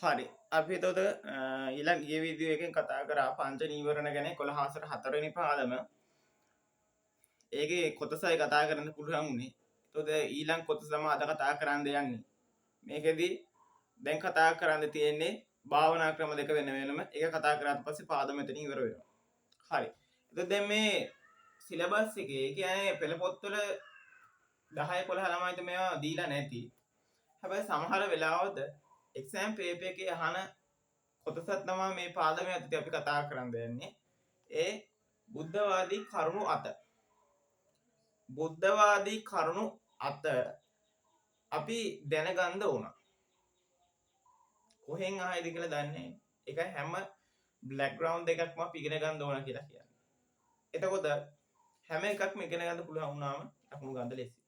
හරි. අපි එතකොට ඊළඟ ගිය වීඩියෝ එකෙන් කතා කරා පංච නීවරණ ගැන 11 හතර 4 වෙනි පාඩම. ඒකේ කොටසයි කතා කරන්න පුළුවන් උනේ. එතකොට ඊළඟ කොටස තමයි අද කතා කරන්න යන්නේ. මේකෙදි දැන් කතා කරන්න තියෙන්නේ භාවනා ක්‍රම දෙක වෙන වෙනම. ඒක කතා කරාට පස්සේ පාඩම මෙතන ඉවර වෙනවා. හරි. එතකොට දැන් මේ සිලබස් එකේ කියන්නේ පෙළ පොත්වල 10 11 ළමයිට මේවා දීලා නැති. හැබැයි සමහර වෙලාවද එක්සෑම් පේපර් එකේ අහන කොටසක් තමයි මේ පාඩමේ අද අපි කතා කරන්න යන්නේ. ඒ බුද්ධවාදී කරුණු 8. බුද්ධවාදී කරුණු 8 අපි දැනගන්න ඕන. කොහෙන් ආයිද කියලා දන්නේ නැහැ. ඒකයි හැම බෑග්ග්‍රවුන්ඩ් එකක්ම අපි ඉගෙන ගන්න ඕන කියලා කියන්නේ. එතකොට හැම එකක්ම ඉගෙන ගන්න පුළුවන් වුණාම ලකුණු ගන්න ලෙසි.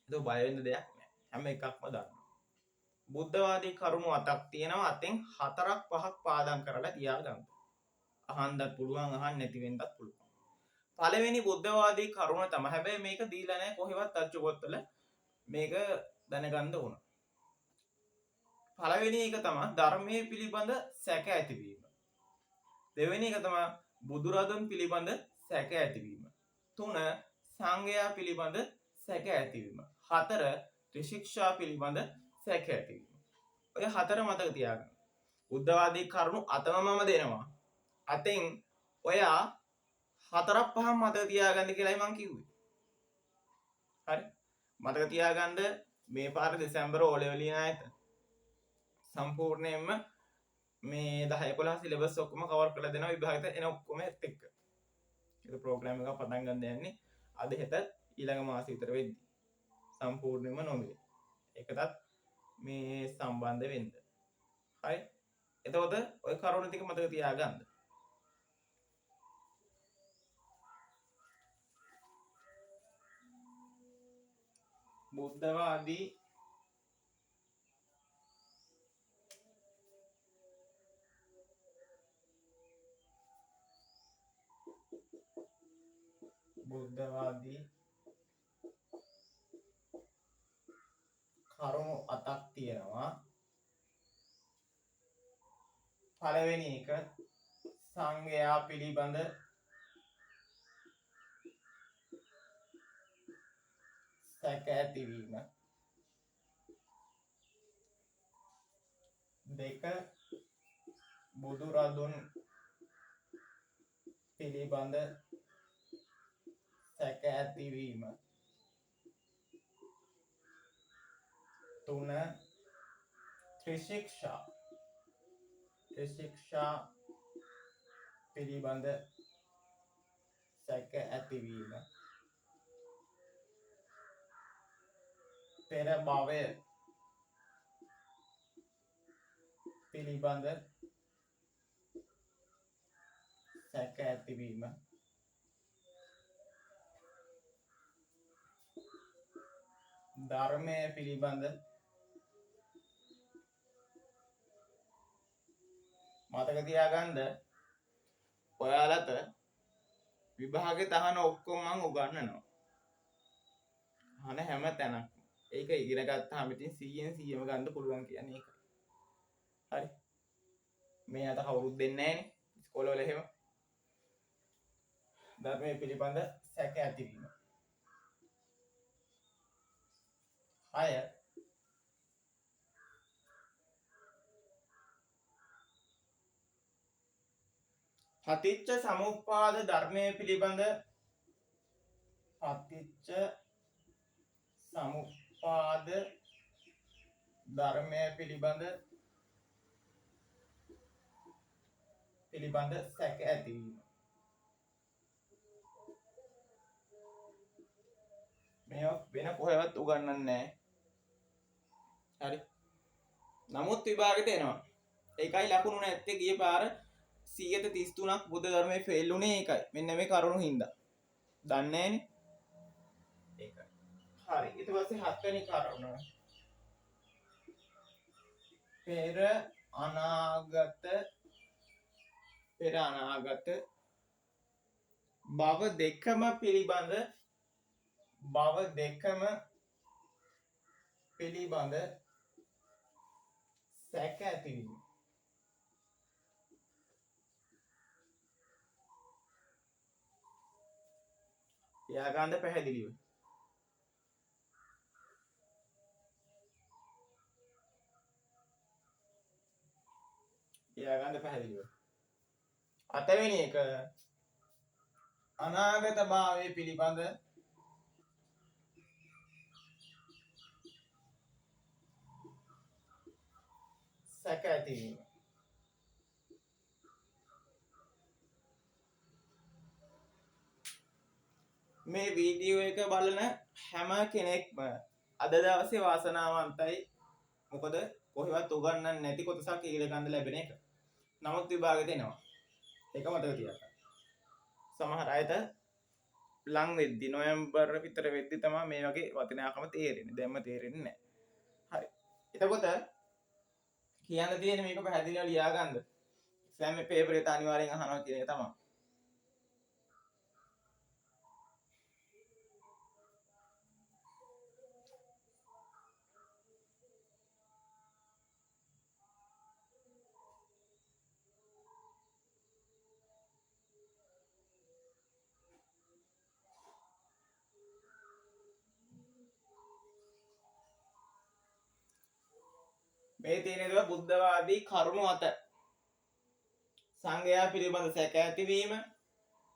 ඒක බය වෙන්න දෙයක් නැහැ. හැම එකක්ම දාන්න. බුද්ධවාදී කරුණු 8ක් තියෙනවා. අතෙන් 4ක් 5ක් පාදම් කරලා තියාගන්න. අහන්නත් පුළුවන් අහන්න නැති වෙන්නත් පුළුවන්. පළවෙනි බුද්ධවාදී කරුණ තමයි. හැබැයි මේක දීලා නැහැ කොහෙවත් අච්චු පොත්වල. මේක දැනගන්න ඕන. පළවෙනි එක තමයි ධර්මයේ පිළිබඳ සැක ඇතිවීම. දෙවෙනි එක තමයි බුදුරදුන් පිළිබඳ සැක ඇතිවීම. 3 සංඝයා පිළිබඳ සැක ඇතිවීම. 4 ත්‍රිශික්ෂා පිළිබඳ සැක ඇතිවීම. ඔය 4 මතක තියාගන්න. බුද්ධවාදී කරුණු 8ම මම දෙනවා. අතෙන් ඔයා 4ක් 5ක් මතක තියාගන්න කියලායි මං කිව්වේ. හරි. මතක තියාගන්න මේ පාර දෙසැම්බර් ඕ ලෙවල් ලියන අයට සම්පූර්ණයෙන්ම මේ 10 11 සිලබස් ඔක්කොම කවර් කරලා දෙනවා විභාගෙට එන ඔක්කොම එක්ක. ඒක ප්‍රෝග්‍රෑම් එකක් පටන් ගන්න යන්නේ අද හෙට ඊළඟ මාසෙ විතර වෙද්දි. සම්පූර්ණයෙන්ම නොමිලේ. ඒකටත් මේ සම්බන්ධ වෙන්න. හරි. එතකොට ඔය කරුණු ටික මතක තියාගන්න. බුද්ධවාදී කරුණු 8ක් තියෙනවා. පළවෙනි එක සංඝයා පිළිබඳ සැක ඇතිවීම. 2 බුදුරදුන් පිළිබඳ සැක ඇතිවීම. 3 ත්‍රිශික්ෂා පිළිබඳ සැක ඇතිවීම. පෙර භවය පිළිබඳ සැක ඇතිවීම. ධර්මය පිළිබඳ මතක තියාගන්න ඔයාලට විභාගේ තහන ඔක්කොම මම උගන්වනවා. අහන හැම තැනක්. ඒක ඉගෙන ගත්තාම ඉතින් 100න් 100ම ගන්න පුළුවන් කියන්නේ ඒකයි. හරි. මේ අත කවුරුත් දෙන්නේ නැහනේ. ඉස්කෝලවල එහෙම. ධර්මයේ පිළිබඳ සැක ඇතිවීම. 6 පටිච්ච සමුප්පාද ධර්මයේ පිළිබඳ සැක ඇතිවීම. මේවා වෙන කොහෙවත් උගන්වන්නේ නැහැ. හරි. නමුත් විභාගෙට එනවා. ඒකයි ලකුණු නැත්තේ ගිය පාර 133ක් බුද්ධ ධර්මයේ ෆේල් උනේ ඒකයි. මෙන්න මේ කරුණු හින්දා. දන්නේ නැහනේ. ඒකයි. හරි. ඊට පස්සේ 7 වෙනි කරුණ. පෙර අනාගත භව දෙකම පිළිබඳ සැක ඇතිවීම. ලියාගන්න පැහැදිලිව. ලියාගන්න පැහැදිලිව. 8 වෙනි එක අනාගත භාවය පිළිබඳ සැක ඇතිවීම. මේ වීඩියෝ එක බලන හැම කෙනෙක්ම අද දවසේ වාසනාවන්තයි. මොකද කොහෙවත් උගන්වන්නේ නැති කොටසක් ඉගෙන ගන්න ලැබෙන එක. නමුත් විභාගෙ දෙනවා. ඒක මතක තියාගන්න. සමහර අයට ලං වෙද්දි නොවැම්බර් විතර වෙද්දි තමයි මේ වගේ වටිනාකම තේරෙන්නේ. දැන්ම තේරෙන්නේ නැහැ. හරි. එතකොට කියන්න තියෙන්නේ මේක පැහැදිලිව ලියා ගන්න. එක්සෑම් මේ පේපර් එක අනිවාර්යෙන් අහනවා කියන එක තමයි. මේ තියෙන දේ බුද්ධවාදී කරුණු අත සංඝයා පිළිබඳ සැක ඇතිවීම,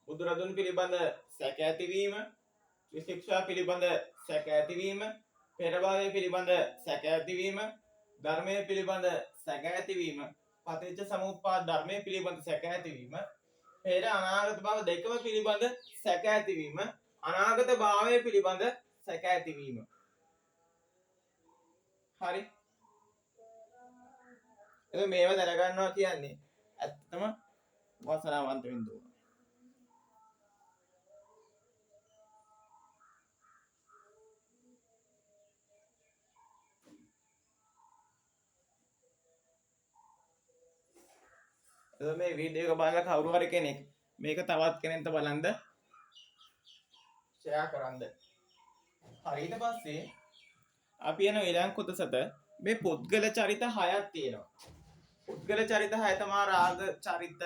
බුදුරදුන් පිළිබඳ සැක ඇතිවීම, ත්‍රිශික්ෂා පිළිබඳ සැක ඇතිවීම, පෙරභවය පිළිබඳ සැක ඇතිවීම, ධර්මයේ පිළිබඳ සැක ඇතිවීම, පටිච්ච සමුප්පාද ධර්මයේ පිළිබඳ සැක ඇතිවීම, පෙර අනාගත භව දෙකම පිළිබඳ සැක ඇතිවීම, අනාගත භාවය පිළිබඳ සැක ඇතිවීම. හරි. ඒක මේව දැනගන්නවා කියන්නේ ඇත්තම වාසනාවන්ත වෙන්න ඕන. එතකොට මේ වීඩියෝ එක බලලා කවුරු හරි කෙනෙක් මේක තවත් කෙනෙක්ට බලන්න ෂෙයා කරන්න. හරි. ඊට පස්සේ අපි යන ඊළඟ කොටසට මේ පුද්ගල චරිත 6ක් තියෙනවා. පුද්ගල චරිත 6 තමයි රාග චරිත,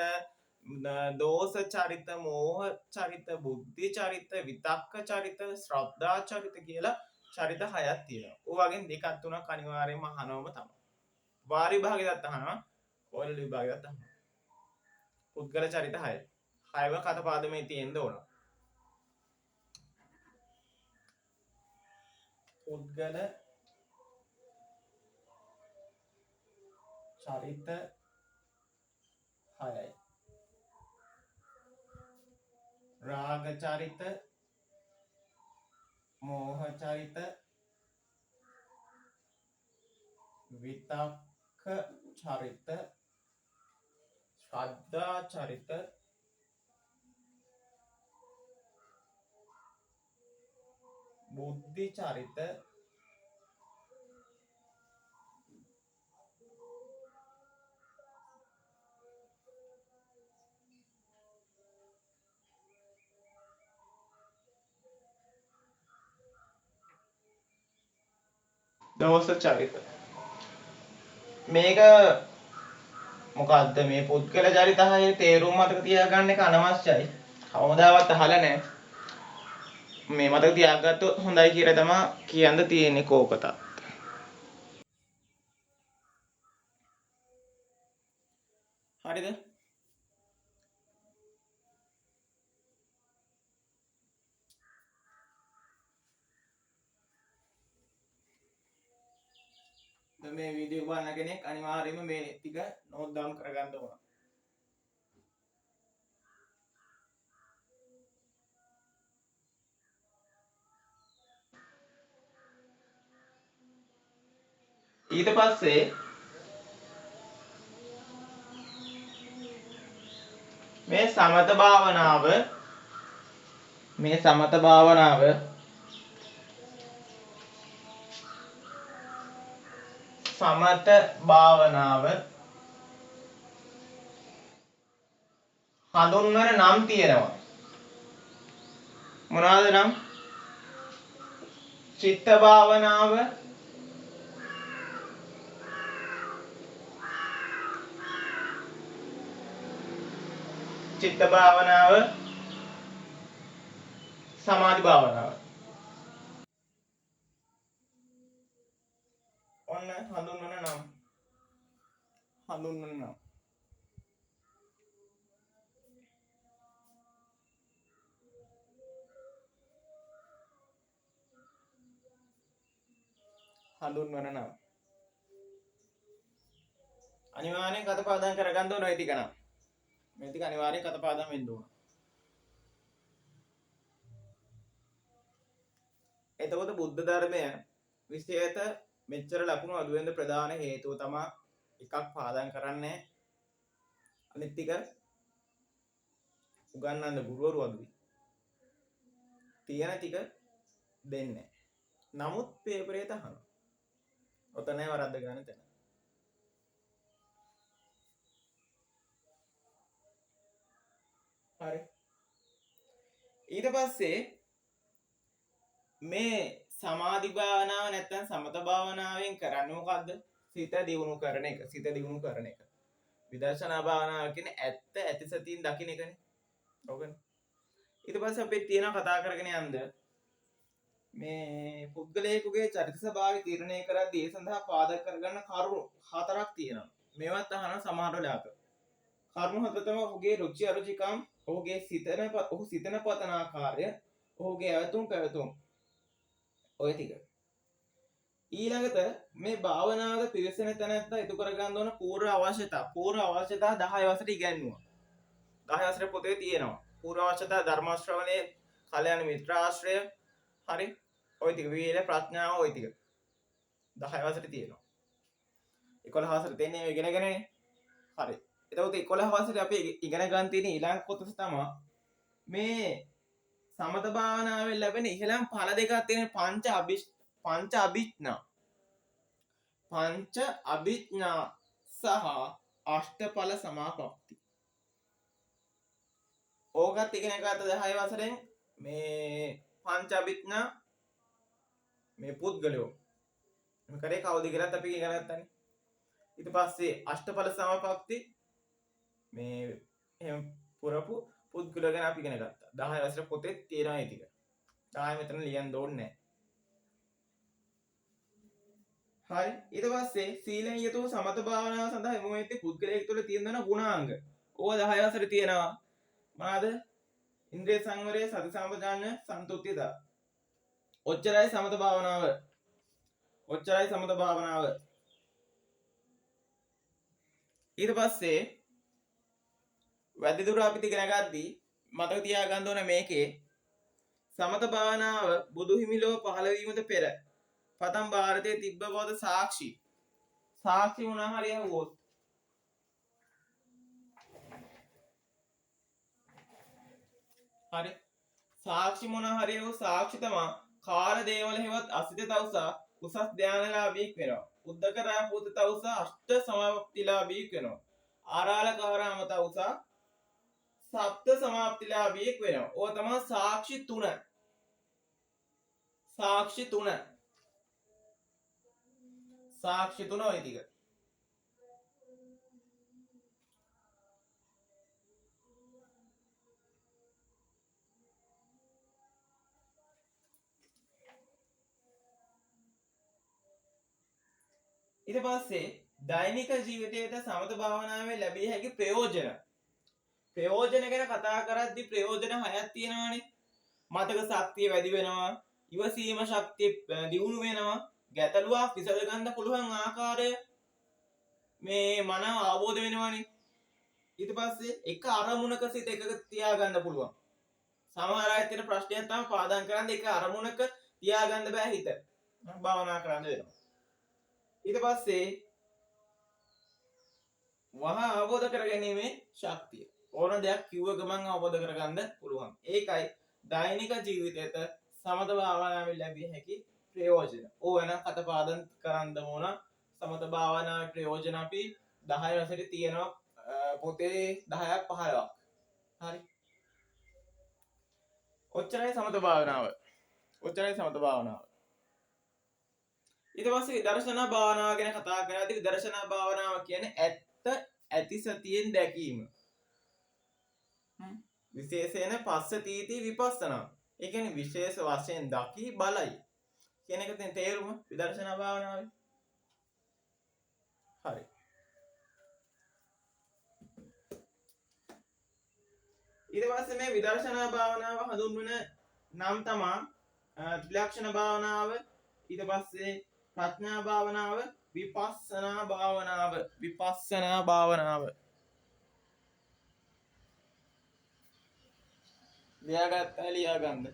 දෝෂ චරිත, මෝහ චරිත, බුද්ධි චරිත, විතක්ක චරිත, ශ්‍රද්ධා චරිත කියලා චරිත 6ක් තියෙනවා. ඔය වගේ දෙකක් තුනක් අනිවාර්යයෙන්ම අහනවම තමයි. වාරි විභාගෙත් අහනවා, ඕල් විභාගෙත් අහනවා. පුද්ගල චරිත 6. 6ව කටපාඩමේ තියෙන්න ඕන. පුද්ගල චරිත 6යි. රාග චරිත, මෝහ චරිත, විතක්ක චරිත, ශ්‍රද්ධා චරිත, බුද්ධි චරිත, දෝෂ චරිත. මේක මොකද්ද මේ පුද්ගල චරිත 6 තේරුම් මතක තියාගන්න එක අනවශ්‍යයි. කවදාවත් අහලා නැහැ. මේ මතක තියාගත්තොත් හොඳයි කියලා තමයි කියන්න තියෙන්නේ කෝකටත්. හරිද? මේ වීඩියෝ බලන කෙනෙක් අනිවාර්යයෙන්ම මේ ටික නෝට් ඩවුන් කරගන්න ඕන. ඊට පස්සේ මේ සමත භාවනාව හඳුන්වන නම් තියෙනවා. මොනවාද නම්? චිත්ත භාවනාව, චිත්ත භාවනාව, සමාධි භාවනාව. ඔන්න හඳුන්වන නම්. හඳුන්වන නම්. හඳුන්වන නම්. අනිවාර්යෙන් කතපාඩම් කරගන්න ඕන ඔය ටික නම්. මේ ටික අනිවාර්යෙන් කතපාඩම් වෙන්න ඕන. එතකොට බුද්ධ ධර්මය විශේෂයට මෙච්චර ලකුණු අඩු වෙන ප්‍රධාන හේතුව තමයි එකක් පාදම් කරන්නේ අනිත් ටික උගන්වන්න ගුරුවරු අඩුයි. තියෙන ටික දෙන්නේ. නමුත් පේපරේ තහන. ඔතනයි වරද්ද ගන්න තැන. හරි. ඊට පස්සේ මේ සමාධි භාවනාව නැත්නම් සමත භාවනාවෙන් කරන්නේ මොකද්ද? සිත දියුණු කරන එක. සිත දියුණු කරන එක. විදර්ශනා භාවනාව කියන්නේ ඇත්ත ඇති සතියින් දකින්න එකනේ. ඔකනේ. ඊට පස්සේ අපි තියෙනවා කතා කරගෙන යන්න මේ පුද්ගලයෙකුගේ චරිත ස්වභාවය තීරණය කරද්දී ඒ සඳහා පාදක කරගන්න කරුණු හතරක් තියෙනවා. මේවත් අහන සමහර වෙලාවක. කරුණු හතර තමයි ඔහුගේ රුචි අරුචිකම්, ඔහු සිතන පතන ආකාරය, ඔහුගේ ඇවතුම් පැවතුම්. ඔය ටික. ඊළඟට මේ භාවනාවද පිවිසෙන තැනත්තා ඉටු කරගන්න ඕන පූර්ව අවශ්‍යතා. පූර්ව අවශ්‍යතා 10 වසරට ඉගෙනුවා. 10 වසරේ පොතේ තියෙනවා. පූර්ව අවශ්‍යතා ධර්ම ශ්‍රවණයේ, කල්‍යාණ මිත්‍ර ආශ්‍රය, හරි. ඔය ටික වීර්ය ප්‍රඥාව ඔය ටික 10 වසරේ තියෙනවා. 11 වසරේ තියෙන්නේ ඔය ඉගෙනගෙනනේ. හරි. එතකොට 11 වසරේ අපි ඉගෙන ගන්න තියෙන ඊළඟ කොටස තමයි මේ සමත භාවනාවෙන් ලැබෙන ඉහළම ඵල දෙකක් තියෙන පංච අභිඥා. පංච අභිඥා සහ අෂ්ටඵල සමාපatti. ඕකත් ඉගෙන ගත්ත 10 වසරෙන් මේ පංච අභිඥා මේ පුද්ගලයෝ මේ කරේ කවුද කියලාත් අපි ඉගෙන ගත්තානේ. ඊට පස්සේ අෂ්ටඵල සමාපatti මේ එහෙම පුරපු පුද්ගලයෝ ගැන අපි ඉගෙන ගත්තා. 10 වසර පොතේ තියෙනවා ඒ ටික. 10 මෙතන ලියන්න ඕනේ නැහැ. හරි. ඊට පස්සේ සීලෙන් යුතුව සමත භාවනාව සඳහා යොමු වෙද්දී පුද්ගලයෙකු තුළ තියෙන ගුණාංග. ඕවා 10 වසරේ තියෙනවා. මොනවාද? ඉන්ද්‍රිය සංවරය, සති සම්පජාඤ්ඤ, සන්තුට්ඨියතා. ඔච්චරයි සමත භාවනාව. ඔච්චරයි සමත භාවනාව. ඊට පස්සේ වැඩි දුර අපිට ඉගෙන ගද්දී මතක තියාගන්න ඕන මේකේ සමත භාවනාව බුදු හිමිලෝ පහළ වීමට පෙර පතම් ಭಾರತයේ තිබ්බ බවද සාක්ෂි වුණා හරිය වුවොත් හරි සාක්ෂි මොන හරිය වූ සාක්ෂි තමා කාල දේවල හේවත් අසිත තවුසා උසස් ධානලාභීක් වෙනවා. උද්දකරා පුත තවුසා අෂ්ට සමාප්තිලාභීක් වෙනවා. ආරාලකාරාම තවුසා සප්ත සමාප්තිලාභීක් වෙනවා. ඕවා තමයි සාක්ෂි තුන. සාක්ෂි තුන ඔය ටික. ඊට පස්සේ දෛනික ජීවිතයට සමත භාවනාවෙන් ලැබිය හැකි ප්‍රයෝජන ගැන කතා කරද්දී ප්‍රයෝජන 6ක් තියෙනවානේ. මතක ශක්තිය වැඩි වෙනවා, ඉවසීම ශක්තිය දියුණු වෙනවා, ගැටලුවක් විසඳ ගන්න පුළුවන් ආකාරය මේ මනව අවබෝධ වෙනවානේ. ඊට පස්සේ එක අරමුණක සිට එකක තියාගන්න පුළුවන්. සමහර අය තියෙන ප්‍රශ්නයක් තමයි පාදම් කරන්නේ එක අරමුණක තියාගන්න බෑ හිත. භාවනා කරන්න වෙනවා. ඊට පස්සේ වහා අවබෝධ කරගැනීමේ ශක්තිය. ඕන දෙයක් කිව්ව ගමන් අවබෝධ කරගන්න පුළුවන්. ඒකයි දෛනික ජීවිතයට සමත භාවනාවෙන් ලැබිය හැකි ප්‍රයෝජන. ඕන කටපාඩම් කරන්න ඕන සමත භාවනාවේ ප්‍රයෝජන අපි 10 වසරේ තියෙනවා පොතේ 10ක් 15ක්. හරි. ඔච්චරයි සමත භාවනාව. ඊට පස්සේ විදර්ශනා භාවනාව ගැන කතා කරද්දී විදර්ශනා භාවනාව කියන්නේ ඇත්ත ඇති සතියෙන් දැකීම. විශේෂයෙන් පස්සතීති විපස්සනා. ඒ කියන්නේ විශේෂ වශයෙන් දකි බලයි කියන එක තියෙන තේරුම විදර්ශනා භාවනාවේ. හරි. ඊට පස්සේ මේ විදර්ශනා භාවනාව හඳුන්වන නම් තමා ත්‍රිලක්ෂණ භාවනාව, ඊට පස්සේ ප්‍රඥා භාවනාව, විපස්සනා භාවනාව. විපස්සනා භාවනාව ලියාගත්තා ලියාගන්න.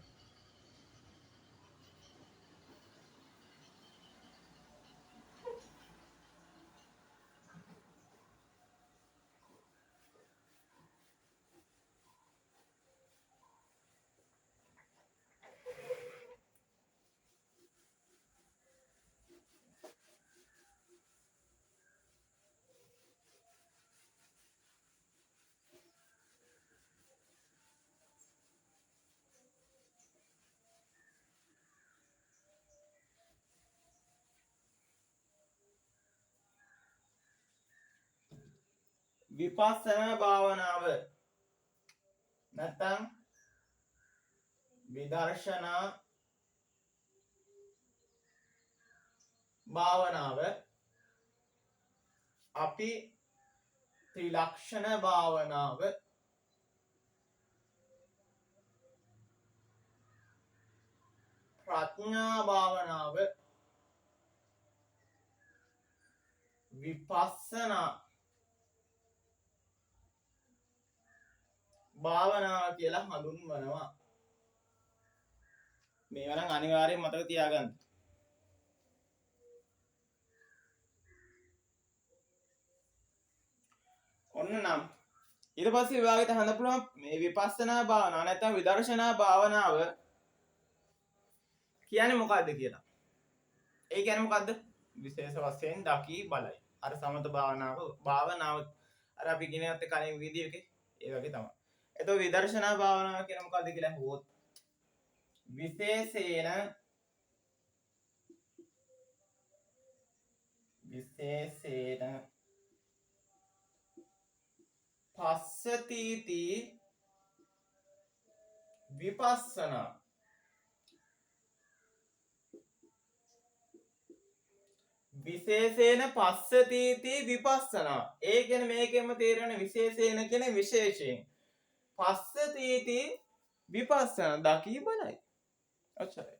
විපස්සනා භාවනාව නැත්නම් විදර්ශනා භාවනාව අපි ත්‍රිලක්ෂණ භාවනාව, ප්‍රඥා භාවනාව, විපස්සනා භාවනාව කියලා හඳුන්වනවා. මේවා නම් අනිවාර්යෙන් මතක තියාගන්න. ඔන්න නම් ඊට පස්සේ විභාගෙට අහන්න පුළුවන් මේ විපස්සනා භාවනාව නැත්නම් විදර්ශනා භාවනාව කියන්නේ මොකද්ද කියලා. ඒ කියන්නේ මොකද්ද? විශේෂ වශයෙන් දකි බලයි. අර සමත භාවනාව අර අපි ඉගෙන ගත්ත කලින් වීඩියෝ එකේ ඒ වගේ තමයි. එතකොට විදර්ශනා භාවනාව කියන මොකද්ද කියලා අහුවොත් විශේෂයෙන් පස්සතීති විපස්සනා. විශේෂයෙන් පස්සතීති විපස්සනා. ඒ කියන්නේ මේකෙම තේරෙන විශේෂයෙන් කියන්නේ විශේෂයෙන්. පස්සතීති විපස්සනා දකි බලයි. ඔච්චරයි.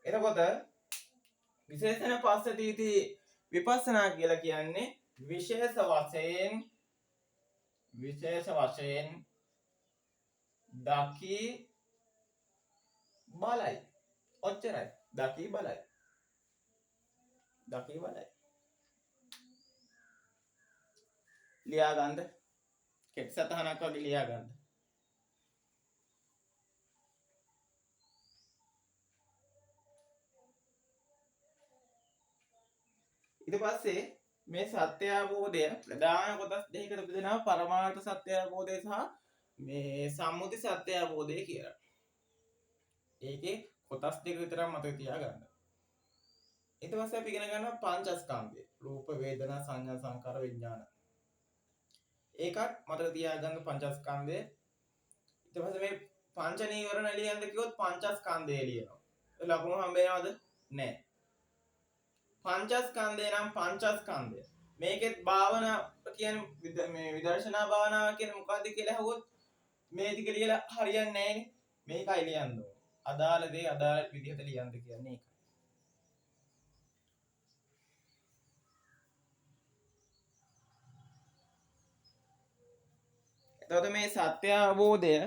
එතකොට විශේෂණ පස්සතීති විපස්සනා කියලා කියන්නේ විශේෂ වශයෙන් දකි බලයි. ඔච්චරයි. දකි බලයි. ලියා ගන්න. කෙටි සටහනක් වගේ ලියා ගන්න. ඊට පස්සේ මේ සත්‍ය අවබෝධය ප්‍රධාන කොටස් දෙකකට බෙදෙනවා. පරමාර්ථ සත්‍ය අවබෝධය සහ මේ සම්මුති සත්‍ය අවබෝධය කියලා. ඒකේ කොටස් දෙක විතරක් මතක තියාගන්න. ඊට පස්සේ අපි ඉගෙන ගන්නවා පංචස්කන්ධය. රූප, වේදනා, සංඥා, සංකාර, විඥාන. ඒකත් මතක තියාගන්න පංචස්කන්ධය. ඊට පස්සේ මේ පංච නීවරණ එළියෙන්ද කිව්වොත් පංචස්කන්ධය එළියනවා. ඒ ලකුණු හම්බ වෙනවද? නැහැ. පංචස්කන්ධය නම් පංචස්කන්ධය. මේකෙත් භාවනා කියන්නේ මේ විදර්ශනා භාවනාව කියන්නේ මොකද්ද කියලා අහුවොත් මේ ටික ලියලා හරියන්නේ නැහැනේ. මේකයි ලියන්න ඕනේ. අදාළ දේ අදාළ විදිහට ලියන්න කියන්නේ ඒකයි. එතකොට මේ සත්‍ය අවබෝධය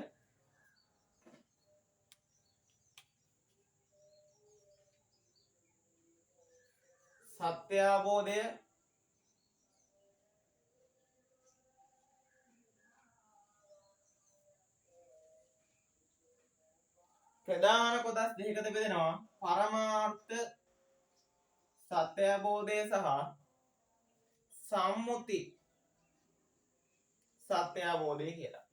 ප්‍රධාන කොටස් දෙකකට බෙදෙනවා. පරමාර්ථ සත්‍ය අවබෝධය සහ සම්මුති සත්‍ය අවබෝධය කියලා.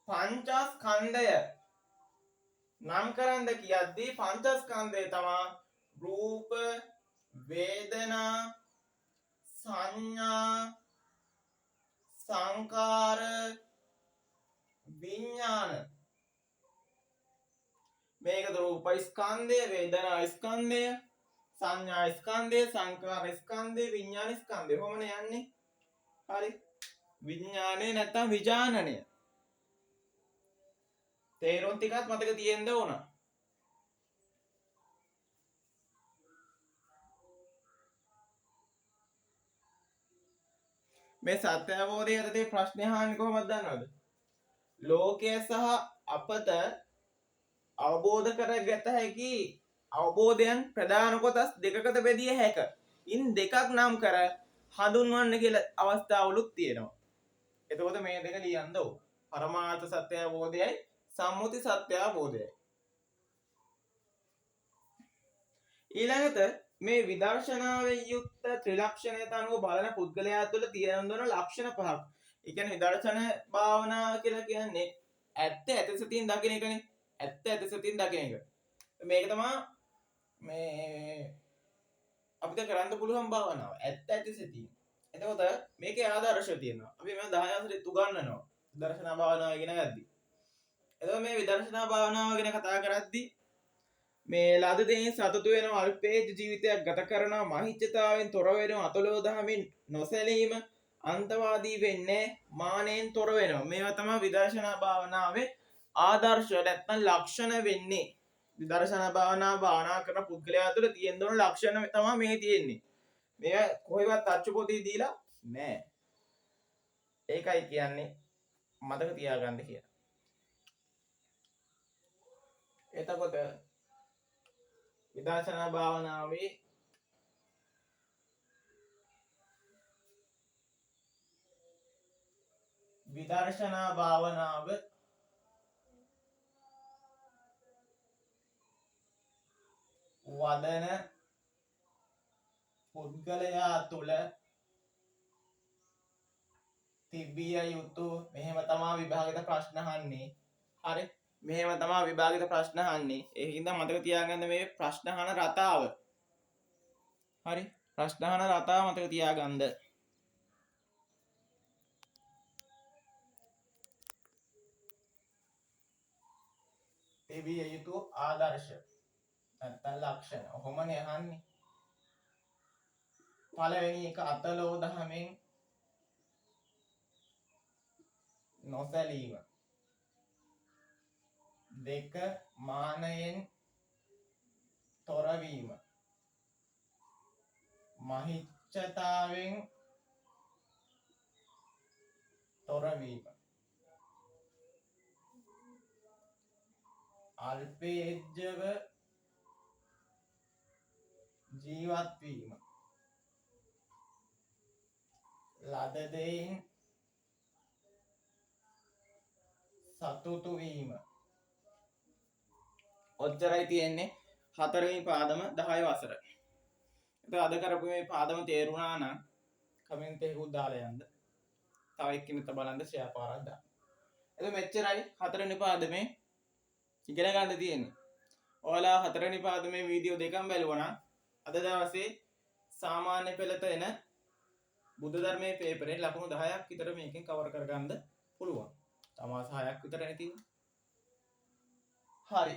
පංචස්කන්ධය නම් කරන්න කියද්දී පංචස්කන්ධය තමයි රූප, වේදනා, සංඥා, සංකාර විඥාන මේක රූප ස්කන්ධය වේදනා ස්කන්ධය සංඥා ස්කන්ධය සංකාර ස්කන්ධය විඥාන ස්කන්ධය කොහොමද යන්නේ හරි විඥානේ නැත්තම් විඥානනය තේරුම් ටිකක් මතක තියෙන්න ඕන මේ සත්‍ය අවබෝධය යටතේ ප්‍රශ්නේ අහන්නේ කොහොමද දන්නවද ලෝකය සහ අපත අවබෝධ කරගත හැකි අවබෝධයන් ප්‍රධාන කොටස් දෙකකට බෙදිය හැක. ඉන් දෙකක් නම් කර හඳුන්වන්න කියලා අවස්ථාවලුත් තියෙනවා. එතකොට මේ දෙක ලියන්න ඕන. පරමාර්ථ සත්‍ය අවබෝධයයි සම්මුති සත්‍ය අවබෝධයයි. ඊළඟට මේ විදර්ශනාවේ යුක්ත ත්‍රිලක්ෂණයට අනුව බලන පුද්ගලයා තුළ තියෙන ලක්ෂණ පහක්. ඒ කියන්නේ විදර්ශන භාවනාව කියලා කියන්නේ ඇත්ත ඇත සතියෙන් දකින එකනේ. ඇත්ත ඇත සතියෙන් දකින එක. මේක තමයි මේ අපිට කරන්න පුළුවන් භාවනාව. ඇත්ත ඇත සතියෙන්. එතකොට මේකේ ආදර්ශ තියෙනවා. අපි මේ 10 අසරේ උගන්වනවා. විදර්ශනා භාවනාව ඉගෙන ගද්දී. එතකොට මේ විදර්ශනා භාවනාව ගැන කතා කරද්දී මේ ලද දෙයින් සතුටු වෙනවා අල්පේජ ජීවිතයක් ගත කරනවා මහිච්ඡතාවෙන් තොර වෙනවා අතලෝ දහමින් නොසැලීම අන්තවාදී වෙන්නේ මානෙන් තොර වෙනවා මේවා තමයි විදර්ශනා භාවනාවේ ආදර්ශ නැත්නම් ලක්ෂණ වෙන්නේ විදර්ශනා භාවනා කරන පුද්ගලයා තුළ තියෙන දොන ලක්ෂණ තමයි මේ තියෙන්නේ මේවා කොහෙවත් අච්චු පොතේ දීලා නෑ ඒකයි කියන්නේ මතක තියාගන්න කියලා එතකොට විදර්ශනා භාවනාවේ විදර්ශනා භාවනාව වදන පුද්ගලයා තුළ තිබිය යුතු මෙහෙම තමා විභාගිත ප්‍රශ්න අහන්නේ හරි මෙහෙම තමා විභාගිත ප්‍රශ්න අහන්නේ ඒ හින්දා මතක තියාගන්න මේ ප්‍රශ්න අහන රටාව හරි ප්‍රශ්න අහන රටාව මතක තියාගන්න තිබිය යුතු ආදර්ශ නැත්නම් ලක්ෂණ ඔහොමනේ අහන්නේ පළවෙනි එක අතලෝ දහමෙන් නොසැලීම දෙක මානයෙන් තොරවීම මහිච්ඡතාවෙන් තොරවීම අල්පේජ්ජව ජීවත් වීම ලද දෙයින් සතුටු වීම ඔච්චරයි තියෙන්නේ හතරවෙනි පාදම 10 වසර. ඒක අද කරපු මේ පාදම තේරුණා නම් කමෙන්ට් එකකුත් දාලා යන්න. තව එක්කෙනෙක් බලන්න ෂෙයා පාරක් දාන්න. ඒක මෙච්චරයි හතරවෙනි පාදමේ ඉගෙන ගන්න තියෙන්නේ. ඔයාලා හතරවෙනි පාදමේ වීඩියෝ දෙකම බැලුවා නම් අද දවසේ සාමාන්‍ය පෙළට එන බුද්ධ ධර්මයේ පේපරේ ලකුණු 10ක් විතර මේකෙන් කවර් කරගන්න පුළුවන්. තමාස 6ක් විතර නැති. හරි.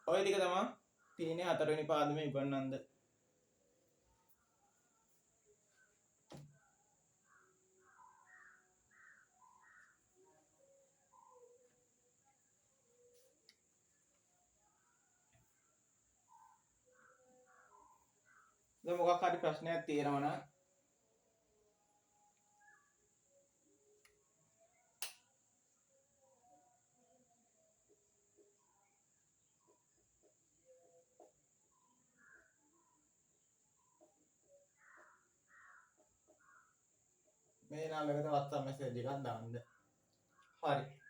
ඔය ටික තමයි තියෙන්නේ හතරවෙනි පාදමේ උගන්වන්න. දැන් මොකක් හරි ප්‍රශ්නයක් තියෙනවා නම් මේ නාමයකට WhatsApp message එකක් දාන්න. හරි.